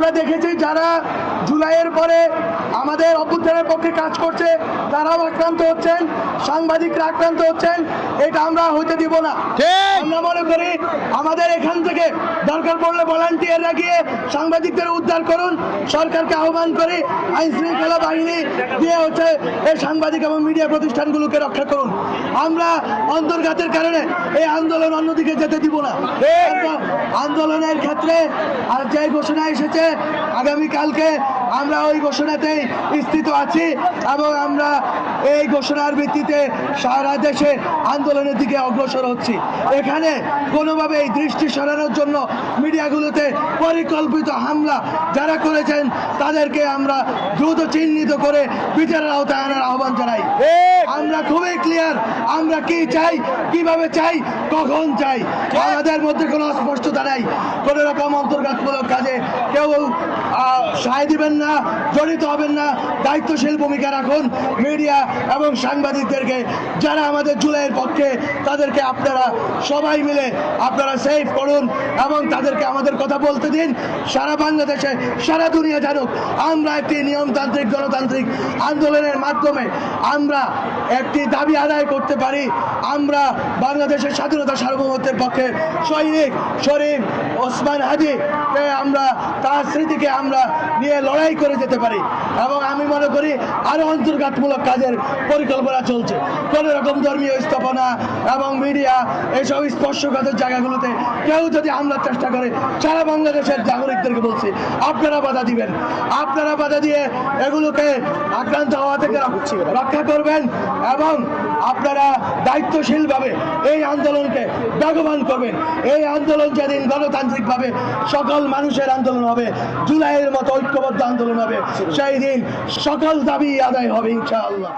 আমরা দেখেছি যারা জুলাইয়ের পরে আমাদের অভ্যুত্থানের পক্ষে কাজ করছে তারাও আক্রান্ত হচ্ছেন, সাংবাদিকরা আক্রান্ত হচ্ছেন। এটা আমরা হইতে দিব না। আমরা মনে করি আমাদের এখান থেকে দরকার পড়লে ভলান্টিয়াররা গিয়ে সাংবাদিকদের উদ্ধার করুন। সরকারকে আহ্বান করি আইন শৃঙ্খলা বাহিনী দিয়ে এই সাংবাদিক এবং মিডিয়া প্রতিষ্ঠানগুলোকে রক্ষা করুন। আমরা অন্তর্ঘাতের কারণে এই আন্দোলন অন্যদিকে যেতে দিব না। আন্দোলনের ক্ষেত্রে আর যে ঘোষণা এসেছে আগামীকালকে আমরা ওই ঘোষণাতেই স্থিত আছি এবং আমরা এই ঘোষণার ভিত্তিতে সারা দেশে আন্দোলনের দিকে অগ্রসর হচ্ছি। এখানে কোনোভাবে এই দৃষ্টি সরানোর জন্য মিডিয়াগুলোতে পরিকল্পিত হামলা যারা করেছেন তাদেরকে আমরা দ্রুত চিহ্নিত করে বিচারের আওতায় আনার আহ্বান জানাই। আমরা খুবই ক্লিয়ার আমরা কি চাই, কিভাবে চাই, কখন চাই। আমাদের মধ্যে কোনো অস্পষ্টতা নাই। কোনো রকম অন্তর্ঘাতমূলক কাজে কেউ সায় দিবেন না, জড়িত হবেন না। দায়িত্বশীল ভূমিকা রাখুন মিডিয়া এবং সাংবাদিকদেরকে যারা আমাদের জুলাইয়ের পক্ষে, তাদেরকে আপনারা সবাই মিলে আপনারা সেভ করুন এবং তাদেরকে আমাদের কথা বলতে দিন। সারা বাংলাদেশে, সারা দুনিয়া জানুক আমরা একটি নিয়মতান্ত্রিক গণতান্ত্রিক আন্দোলনের মাধ্যমে আমরা একটি দাবি আদায় করতে পারি। আমরা বাংলাদেশের স্বাধীনতা সার্বভৌমত্বের পক্ষে সৈনিক শরীফ ওসমান হাদি আমরা তার স্মৃতিকে আমরা নিয়ে লড়াই করে যেতে পারি। এবং আমি মনে করি আরো অন্তর্ঘাতমূলক কাজের পরিকল্পনা চলছে। কোনো রকম ধর্মীয় স্থাপনা এবং মিডিয়া এইসব স্পর্শকাতর জায়গাগুলোতে কেউ যদি হামলার চেষ্টা করে, সারা বাংলাদেশের নাগরিকদেরকে বলছি আপনারা বাধা দিবেন। আপনারা বাধা দিয়ে এগুলোকে আক্রান্ত হওয়া থেকে রক্ষা করবেন এবং আপনারা দায়িত্বশীলভাবে এই আন্দোলনকে বেগবান করবেন। এই আন্দোলন যেদিন গণতান্ত্রিকভাবে সকল মানুষের আন্দোলন হবে, জুলাইয়ের মতো ঐক্যবদ্ধ আন্দোলন হবে, সেই দিন সকল দাবি আদায় হবে ইনশাআল্লাহ।